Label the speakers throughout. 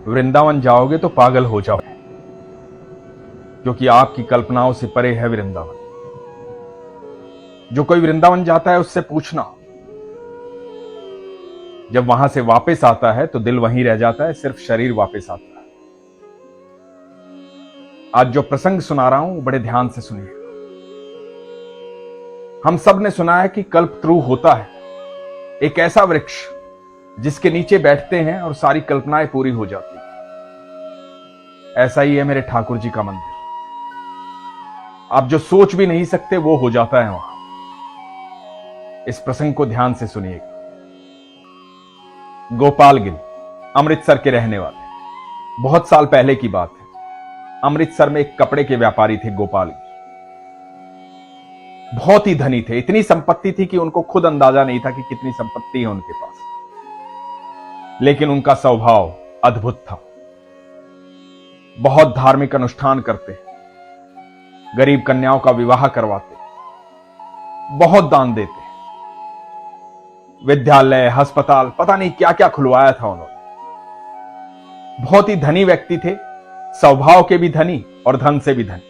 Speaker 1: वृंदावन जाओगे तो पागल हो जाओगे, क्योंकि आपकी कल्पनाओं से परे है वृंदावन। जो कोई वृंदावन जाता है उससे पूछना, जब वहां से वापस आता है तो दिल वहीं रह जाता है, सिर्फ शरीर वापस आता है। आज जो प्रसंग सुना रहा हूं बड़े ध्यान से सुनिए। हम सब ने सुना है कि कल्पतरु होता है एक ऐसा वृक्ष जिसके नीचे बैठते हैं और सारी कल्पनाएं पूरी हो जाती हैं। ऐसा ही है मेरे ठाकुर जी का मंदिर। आप जो सोच भी नहीं सकते वो हो जाता है वहां। इस प्रसंग को ध्यान से सुनिएगा। गोपाल गिल अमृतसर के रहने वाले। बहुत साल पहले की बात है। अमृतसर में एक कपड़े के व्यापारी थे गोपाल गिल। बहुत ही धनी थे, इतनी संपत्ति थी कि उनको खुद अंदाजा नहीं था कि कितनी संपत्ति है उनके पास। लेकिन उनका स्वभाव अद्भुत था। बहुत धार्मिक अनुष्ठान करते, गरीब कन्याओं का विवाह करवाते, बहुत दान देते, विद्यालय, अस्पताल, पता नहीं क्या क्या खुलवाया था उन्होंने। बहुत ही धनी व्यक्ति थे, स्वभाव के भी धनी और धन से भी धनी।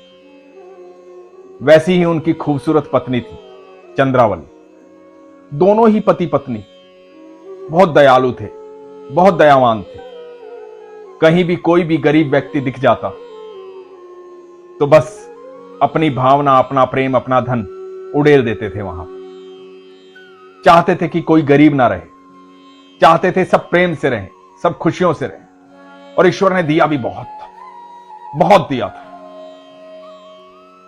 Speaker 1: वैसी ही उनकी खूबसूरत पत्नी थी चंद्रावली। दोनों ही पति पत्नी बहुत दयालु थे, बहुत दयावान थे। कहीं भी कोई भी गरीब व्यक्ति दिख जाता तो बस अपनी भावना, अपना प्रेम, अपना धन उड़ेल देते थे वहां। चाहते थे कि कोई गरीब ना रहे, चाहते थे सब प्रेम से रहें, सब खुशियों से रहें। और ईश्वर ने दिया भी बहुत था, बहुत दिया था।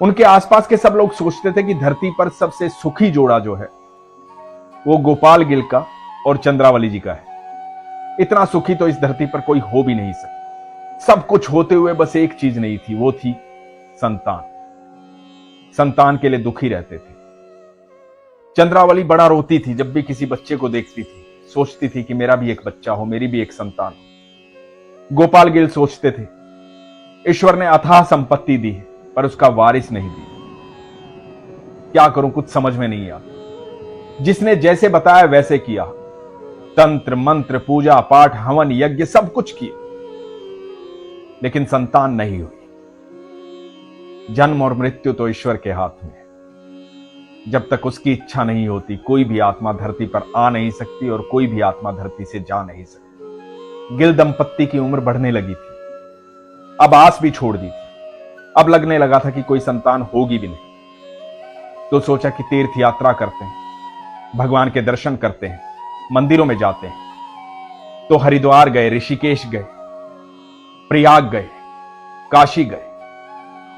Speaker 1: उनके आसपास के सब लोग सोचते थे कि धरती पर सबसे सुखी जोड़ा जो है वो गोपाल गिल का और चंद्रावली जी का है। इतना सुखी तो इस धरती पर कोई हो भी नहीं सकता। सब कुछ होते हुए बस एक चीज नहीं थी, वो थी संतान। संतान के लिए दुखी रहते थे। चंद्रावली बड़ा रोती थी जब भी किसी बच्चे को देखती थी। सोचती थी कि मेरा भी एक बच्चा हो, मेरी भी एक संतान हो। गोपाल गिल सोचते थे ईश्वर ने अथाह संपत्ति दी है पर उसका वारिस नहीं दी। क्या करूं, कुछ समझ में नहीं आता। जिसने जैसे बताया वैसे किया। तंत्र मंत्र, पूजा पाठ, हवन यज्ञ सब कुछ किए, लेकिन संतान नहीं हुई। जन्म और मृत्यु तो ईश्वर के हाथ में है। जब तक उसकी इच्छा नहीं होती कोई भी आत्मा धरती पर आ नहीं सकती और कोई भी आत्मा धरती से जा नहीं सकती। गिल दंपत्ति की उम्र बढ़ने लगी थी, अब आस भी छोड़ दी थी। अब लगने लगा था कि कोई संतान होगी भी नहीं। तो सोचा कि तीर्थ यात्रा करते हैं, भगवान के दर्शन करते हैं, मंदिरों में जाते हैं। तो हरिद्वार गए, ऋषिकेश गए, प्रयाग गए, काशी गए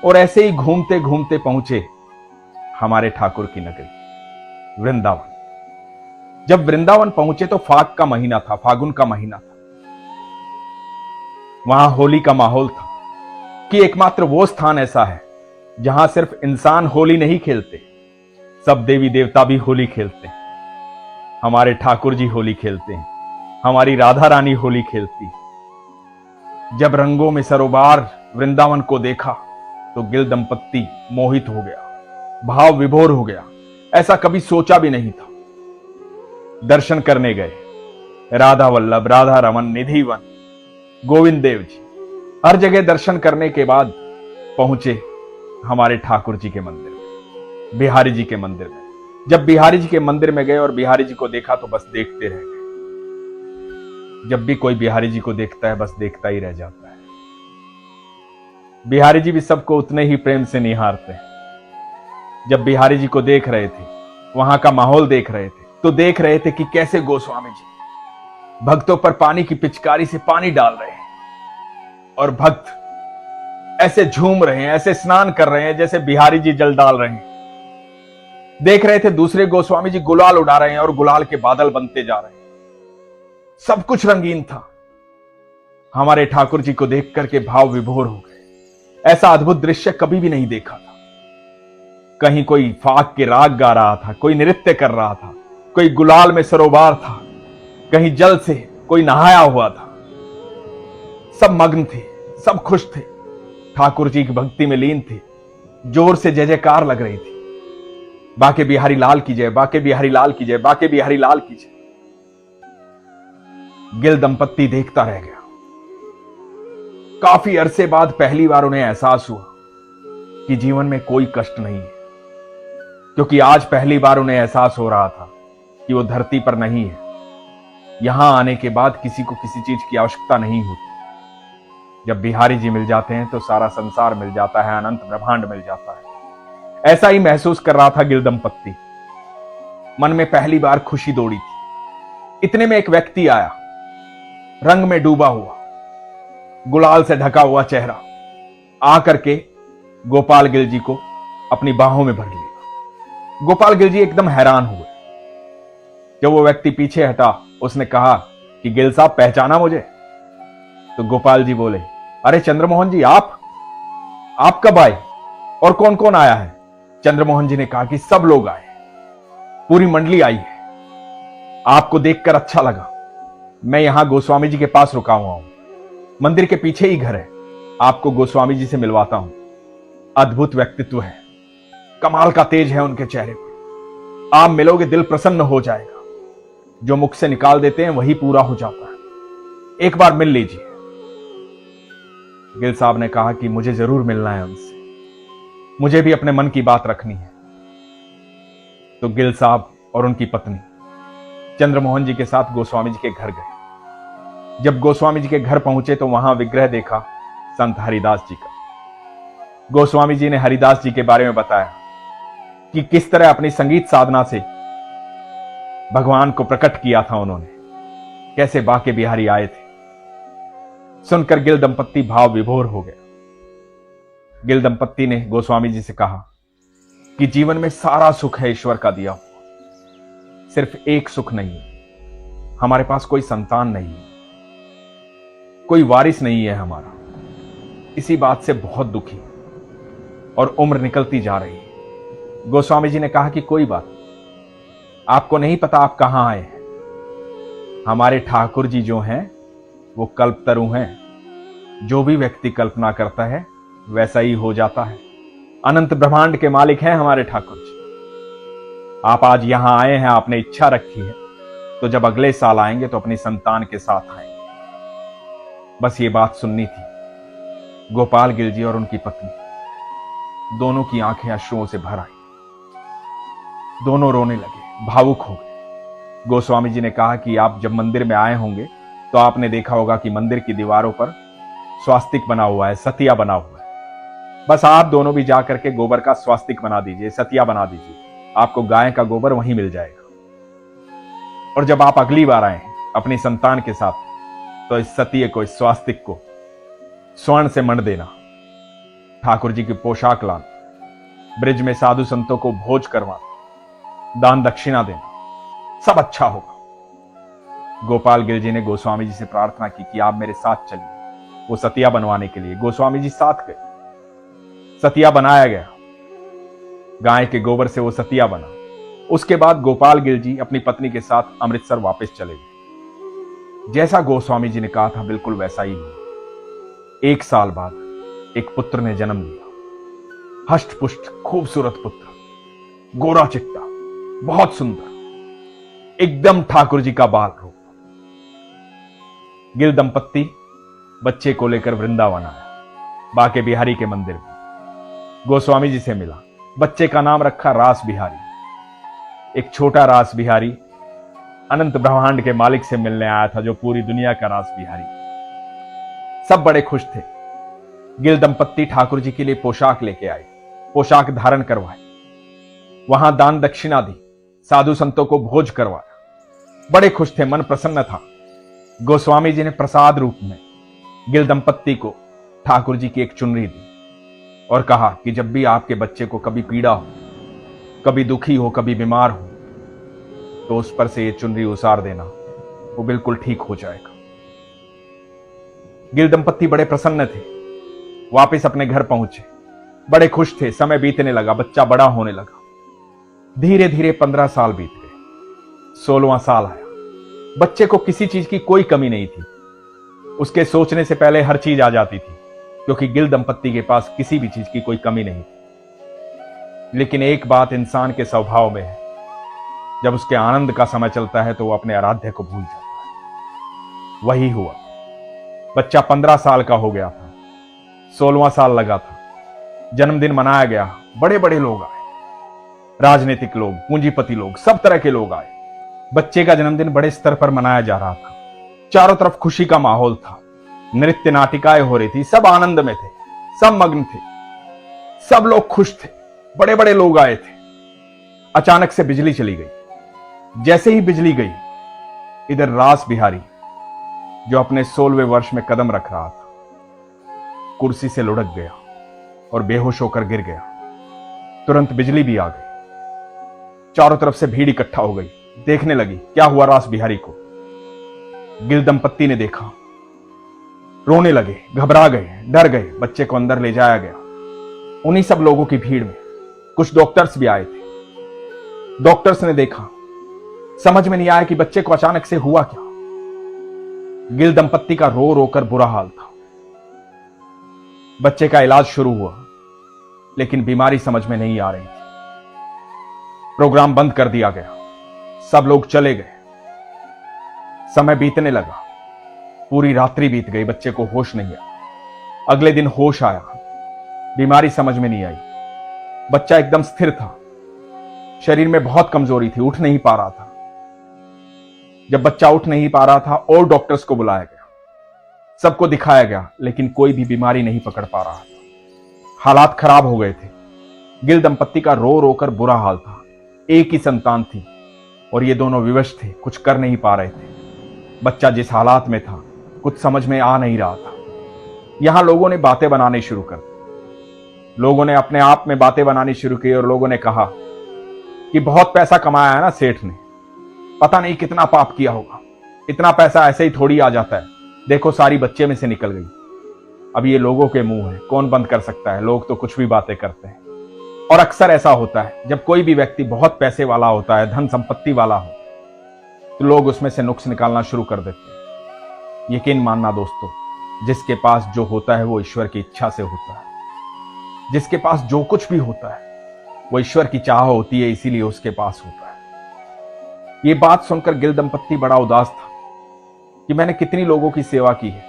Speaker 1: और ऐसे ही घूमते घूमते पहुंचे हमारे ठाकुर की नगरी वृंदावन। जब वृंदावन पहुंचे तो फाग का महीना था, फागुन का महीना था। वहां होली का माहौल था कि एकमात्र वो स्थान ऐसा है जहां सिर्फ इंसान होली नहीं खेलते, सब देवी देवता भी होली खेलते हैं। हमारे ठाकुर जी होली खेलते हैं, हमारी राधा रानी होली खेलती। जब रंगों में सरोबार वृंदावन को देखा तो गिल दंपत्ति मोहित हो गया, भाव विभोर हो गया। ऐसा कभी सोचा भी नहीं था। दर्शन करने गए, राधा वल्लभ, राधा रमन, निधिवन, गोविंद देव जी, हर जगह दर्शन करने के बाद पहुंचे हमारे ठाकुर जी के मंदिर में, बिहारी जी के मंदिर में। जब बिहारी जी के मंदिर में गए और बिहारी जी को देखा तो बस देखते रह गए। जब भी कोई बिहारी जी को देखता है बस देखता ही रह जाता है। बिहारी जी भी सबको उतने ही प्रेम से निहारते हैं। जब बिहारी जी को देख रहे थे, वहां का माहौल देख रहे थे, तो देख रहे थे कि कैसे गोस्वामी जी भक्तों पर पानी की पिचकारी से पानी डाल रहे हैं और भक्त ऐसे झूम रहे हैं, ऐसे स्नान कर रहे हैं जैसे बिहारी जी जल डाल रहे हैं। देख रहे थे दूसरे गोस्वामी जी गुलाल उड़ा रहे हैं और गुलाल के बादल बनते जा रहे हैं। सब कुछ रंगीन था। हमारे ठाकुर जी को देख करके भाव विभोर हो गए। ऐसा अद्भुत दृश्य कभी भी नहीं देखा था। कहीं कोई फाग के राग गा रहा था, कोई नृत्य कर रहा था, कोई गुलाल में सरोबार था, कहीं जल से कोई नहाया हुआ था। सब मग्न थे, सब खुश थे, ठाकुर जी की भक्ति में लीन थे। जोर से जय जयकार लग रही थी, बाके बिहारी लाल की जय, बाके बिहारी लाल की जय, बाके बिहारी लाल की जय। गिल दंपत्ति देखता रह गया। काफी अरसे बाद पहली बार उन्हें एहसास हुआ कि जीवन में कोई कष्ट नहीं है, क्योंकि आज पहली बार उन्हें एहसास हो रहा था कि वो धरती पर नहीं है। यहां आने के बाद किसी को किसी चीज की आवश्यकता नहीं होती। जब बिहारी जी मिल जाते हैं तो सारा संसार मिल जाता है, अनंत ब्रह्मांड मिल जाता है। ऐसा ही महसूस कर रहा था गिल दंपत्ति। मन में पहली बार खुशी दौड़ी थी। इतने में एक व्यक्ति आया, रंग में डूबा हुआ, गुलाल से ढका हुआ चेहरा, आकर के गोपाल गिल जी को अपनी बाहों में भर लिया। गोपाल गिल जी एकदम हैरान हुए। जब वो व्यक्ति पीछे हटा, उसने कहा कि गिल साहब, पहचाना मुझे? तो गोपाल जी बोले, अरे चंद्रमोहन जी, आप कब आए और कौन कौन आया है? चंद्रमोहन जी ने कहा कि सब लोग आए, पूरी मंडली आई है। आपको देखकर अच्छा लगा। मैं यहां गोस्वामी जी के पास रुका हुआ हूं, मंदिर के पीछे ही घर है। आपको गोस्वामी जी से मिलवाता हूं। अद्भुत व्यक्तित्व है, कमाल का तेज है उनके चेहरे पर। आप मिलोगे, दिल प्रसन्न हो जाएगा। जो मुख से निकाल देते हैं वही पूरा हो जाता है। एक बार मिल लीजिए। गिल साहब ने कहा कि मुझे जरूर मिलना है उनसे, मुझे भी अपने मन की बात रखनी है। तो गिल साहब और उनकी पत्नी चंद्रमोहन जी के साथ गोस्वामी जी के घर गए। जब गोस्वामी जी के घर पहुंचे तो वहां विग्रह देखा संत हरिदास जी का। गोस्वामी जी ने हरिदास जी के बारे में बताया कि किस तरह अपनी संगीत साधना से भगवान को प्रकट किया था उन्होंने, कैसे बाके बिहारी आए थे। सुनकर गिल दंपत्ति भाव विभोर हो गया। गिल दंपत्ति ने गोस्वामी जी से कहा कि जीवन में सारा सुख है ईश्वर का दिया हुआ, सिर्फ एक सुख नहीं है, हमारे पास कोई संतान नहीं है, कोई वारिस नहीं है हमारा। इसी बात से बहुत दुखी और उम्र निकलती जा रही है। गोस्वामी जी ने कहा कि कोई बात, आपको नहीं पता आप कहां आए हैं। हमारे ठाकुर जी जो हैं वो कल्पतरु हैं। जो भी व्यक्ति कल्पना करता है वैसा ही हो जाता है। अनंत ब्रह्मांड के मालिक हैं हमारे ठाकुर जी। आप आज यहां आए हैं, आपने इच्छा रखी है, तो जब अगले साल आएंगे तो अपनी संतान के साथ आएंगे। बस ये बात सुननी थी। गोपाल गिल जी और उनकी पत्नी दोनों की आंखें अश्रुओं से भर आई। दोनों रोने लगे, भावुक हो गए। गोस्वामी जी ने कहा कि आप जब मंदिर में आए होंगे तो आपने देखा होगा कि मंदिर की दीवारों पर स्वास्तिक बना हुआ है, सतिया बना हुआ है। बस आप दोनों भी जाकर के गोबर का स्वास्तिक बना दीजिए, सतिया बना दीजिए। आपको गाय का गोबर वहीं मिल जाएगा। और जब आप अगली बार आए अपनी संतान के साथ, तो इस सतिये को, इस स्वास्तिक को स्वर्ण से मढ़ देना, ठाकुर जी की पोशाक लाना, ब्रिज में साधु संतों को भोज करवाना, दान दक्षिणा देना, सब अच्छा होगा। गोपाल गिल जी ने गोस्वामी जी से प्रार्थना की कि आप मेरे साथ चलिए वो सतिया बनवाने के लिए। गोस्वामी जी साथ गए। सतिया बनाया गया, गाय के गोबर से वो सतिया बना। उसके बाद गोपाल गिल जी अपनी पत्नी के साथ अमृतसर वापस चले गए। जैसा गोस्वामी जी ने कहा था बिल्कुल वैसा ही हुआ। 1 साल बाद एक पुत्र ने जन्म लिया। हष्ट पुष्ट खूबसूरत पुत्र, गोरा चिट्टा, बहुत सुंदर, एकदम ठाकुर जी का बाल रूप। गिल दंपत्ति बच्चे को लेकर वृंदावन आया, बाके बिहारी के मंदिर में। गोस्वामी जी से मिला। बच्चे का नाम रखा रास बिहारी। एक छोटा रास बिहारी अनंत ब्रह्मांड के मालिक से मिलने आया था, जो पूरी दुनिया का रास बिहारी। सब बड़े खुश थे। गिल दंपत्ति ठाकुर जी के लिए पोशाक लेके आए, पोशाक धारण करवाए, वहां दान दक्षिणा दी, साधु संतों को भोज करवाया। बड़े खुश थे, मन प्रसन्न था। गोस्वामी जी ने प्रसाद रूप में गिल दंपत्ति को ठाकुर जी की एक चुनरी दी और कहा कि जब भी आपके बच्चे को कभी पीड़ा हो, कभी दुखी हो, कभी बीमार हो, तो उस पर से ये चुनरी उतार देना, वो बिल्कुल ठीक हो जाएगा। गिल दंपत्ति बड़े प्रसन्न थे। वापस अपने घर पहुंचे, बड़े खुश थे। समय बीतने लगा, बच्चा बड़ा होने लगा। धीरे धीरे 15 साल बीत गए। 16वां साल आया। बच्चे को किसी चीज की कोई कमी नहीं थी। उसके सोचने से पहले हर चीज आ जाती थी, क्योंकि गिल दंपत्ति के पास किसी भी चीज की कोई कमी नहीं थी। लेकिन एक बात इंसान के स्वभाव में है, जब उसके आनंद का समय चलता है तो वो अपने आराध्य को भूल जाता है। वही हुआ। बच्चा 15 साल का हो गया था। 16वां साल लगा था। जन्मदिन मनाया गया, बड़े बड़े लोग आए, राजनीतिक लोग, पूंजीपति लोग, सब तरह के लोग आए। बच्चे का जन्मदिन बड़े स्तर पर मनाया जा रहा था। चारों तरफ खुशी का माहौल था, नृत्य नाटिकाएं हो रही थी, सब आनंद में थे, सब मग्न थे, सब लोग खुश थे, बड़े बड़े लोग आए थे। अचानक से बिजली चली गई। जैसे ही बिजली गई, इधर रास बिहारी जो अपने 16वें वर्ष में कदम रख रहा था, कुर्सी से लुढ़क गया और बेहोश होकर गिर गया। तुरंत बिजली भी आ गई। चारों तरफ से भीड़ इकट्ठा हो गई, देखने लगी क्या हुआ रास बिहारी को। गिल दंपत्ति ने देखा, रोने लगे, घबरा गए, डर गए। बच्चे को अंदर ले जाया गया। उन्हीं सब लोगों की भीड़ में कुछ डॉक्टर्स भी आए थे। डॉक्टर्स ने देखा, समझ में नहीं आया कि बच्चे को अचानक से हुआ क्या। गिल दंपत्ति का रो रो कर बुरा हाल था। बच्चे का इलाज शुरू हुआ, लेकिन बीमारी समझ में नहीं आ रही थी। प्रोग्राम बंद कर दिया गया, सब लोग चले गए। समय बीतने लगा, पूरी रात्रि बीत गई, बच्चे को होश नहीं आया। अगले दिन होश आया, बीमारी समझ में नहीं आई। बच्चा एकदम स्थिर था, शरीर में बहुत कमजोरी थी, उठ नहीं पा रहा था। जब बच्चा उठ नहीं पा रहा था और डॉक्टर्स को बुलाया गया, सबको दिखाया गया, लेकिन कोई भी बीमारी नहीं पकड़ पा रहा था। हालात खराब हो गए थे। गिल दंपत्ति का रो रो कर बुरा हाल था। एक ही संतान थी और ये दोनों विवश थे, कुछ कर नहीं पा रहे थे। बच्चा जिस हालात में था, कुछ समझ में आ नहीं रहा था। यहां लोगों ने बातें बनाने शुरू कर दी। लोगों ने अपने आप में बातें बनानी शुरू की और लोगों ने कहा कि बहुत पैसा कमाया है ना सेठ ने, पता नहीं कितना पाप किया होगा, इतना पैसा ऐसे ही थोड़ी आ जाता है, देखो सारी बच्चे में से निकल गई। अब ये लोगों के मुंह है, कौन बंद कर सकता है। लोग तो कुछ भी बातें करते हैं। और अक्सर ऐसा होता है, जब कोई भी व्यक्ति बहुत पैसे वाला होता है, धन संपत्ति वाला हो, तो लोग उसमें से नुक्स निकालना शुरू कर देते हैं। यकीन मानना दोस्तों, जिसके पास जो होता है वो ईश्वर की इच्छा से होता है। जिसके पास जो कुछ भी होता है वो ईश्वर की चाह होती है, इसीलिए उसके पास होता है। ये बात सुनकर गिल दंपत्ति बड़ा उदास था कि मैंने कितनी लोगों की सेवा की है,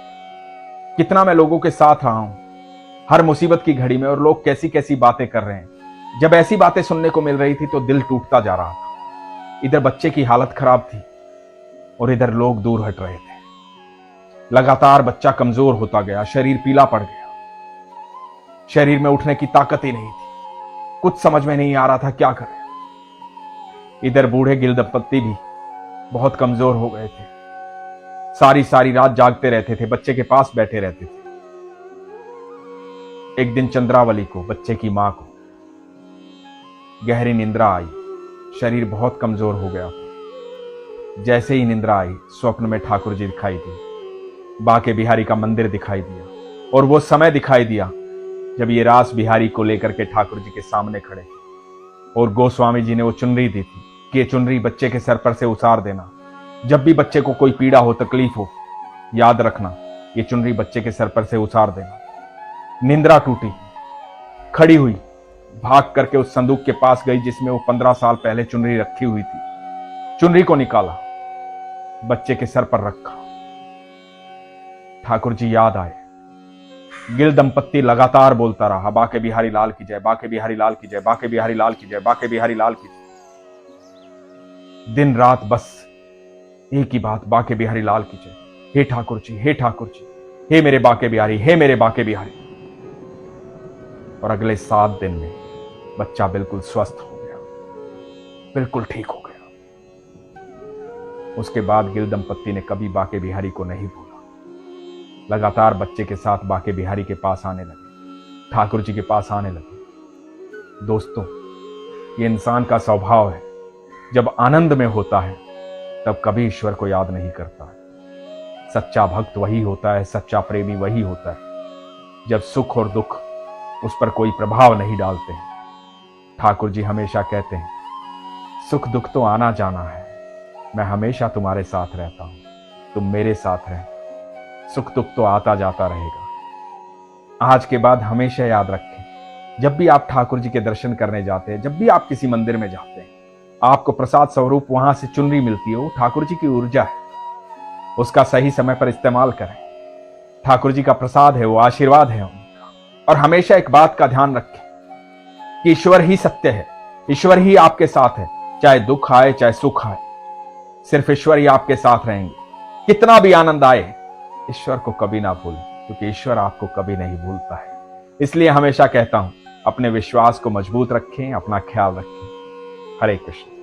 Speaker 1: कितना मैं लोगों के साथ रहा हूं हर मुसीबत की घड़ी में, और लोग कैसी कैसी बातें कर रहे हैं। जब ऐसी बातें सुनने को मिल रही थी तो दिल टूटता जा रहा था। इधर बच्चे की हालत खराब थी और इधर लोग दूर हट रहे थे। लगातार बच्चा कमजोर होता गया, शरीर पीला पड़ गया, शरीर में उठने की ताकत ही नहीं थी। कुछ समझ में नहीं आ रहा था क्या करें। इधर बूढ़े गिल दंपत्ति भी बहुत कमजोर हो गए थे, सारी सारी रात जागते रहते थे, बच्चे के पास बैठे रहते थे। एक दिन चंद्रावली को, बच्चे की मां को, गहरी निंद्रा आई। शरीर बहुत कमजोर हो गया था। जैसे ही निंद्रा आई, स्वप्न में ठाकुर जी दिखाई दिए, बाके बिहारी का मंदिर दिखाई दिया, और वो समय दिखाई दिया जब ये रास बिहारी को लेकर के ठाकुर जी के सामने खड़े थे। और गोस्वामी जी ने वो चुनरी दी थी कि ये चुनरी बच्चे के सर पर से उतार देना। जब भी बच्चे को कोई पीड़ा हो, तकलीफ हो, याद रखना ये चुनरी बच्चे के सर पर से उतार देना। निंद्रा टूटी, खड़ी हुई, भाग करके उस संदूक के पास गई जिसमें वो 15 साल पहले चुनरी रखी हुई थी। चुनरी को निकाला, बच्चे के सर पर रखा। ठाकुर जी याद आए। गिल दंपत्ति लगातार बोलता रहा, बाके बिहारी लाल की जय, बाके बिहारी लाल की जय, बाके बिहारी लाल की जय, बाके बिहारी लाल की जय। दिन रात बस एक ही बात, बाके बिहारी लाल की जय, हे ठाकुर जी, हे ठाकुर जी, हे मेरे बाके बिहारी, हे मेरे बाके बिहारी। और अगले 7 दिन में बच्चा बिल्कुल स्वस्थ हो गया, बिल्कुल ठीक हो गया। उसके बाद गिल दंपत्ति ने कभी बाके बिहारी को नहीं भूला। लगातार बच्चे के साथ बाके बिहारी के पास आने लगे, ठाकुर जी के पास आने लगे। दोस्तों, ये इंसान का स्वभाव है, जब आनंद में होता है तब कभी ईश्वर को याद नहीं करता है। सच्चा भक्त वही होता है, सच्चा प्रेमी वही होता है जब सुख और दुख उस पर कोई प्रभाव नहीं डालते हैं। ठाकुर जी हमेशा कहते हैं, सुख दुख तो आना जाना है, मैं हमेशा तुम्हारे साथ रहता हूं, तुम मेरे साथ रह, सुख दुख तो आता जाता रहेगा। आज के बाद हमेशा याद रखें, जब भी आप ठाकुर जी के दर्शन करने जाते हैं, जब भी आप किसी मंदिर में जाते हैं, आपको प्रसाद स्वरूप वहां से चुनरी मिलती है, वो ठाकुर जी की ऊर्जा है। उसका सही समय पर इस्तेमाल करें। ठाकुर जी का प्रसाद है, वो आशीर्वाद है उनका। और हमेशा एक बात का ध्यान रखें कि ईश्वर ही सत्य है, ईश्वर ही आपके साथ है, चाहे दुख आए चाहे सुख आए, सिर्फ ईश्वर ही आपके साथ रहेंगे। कितना भी आनंद आए, ईश्वर को कभी ना भूलें, क्योंकि ईश्वर आपको कभी नहीं भूलता है। इसलिए हमेशा कहता हूं, अपने विश्वास को मजबूत रखें, अपना ख्याल रखें। हरे कृष्ण।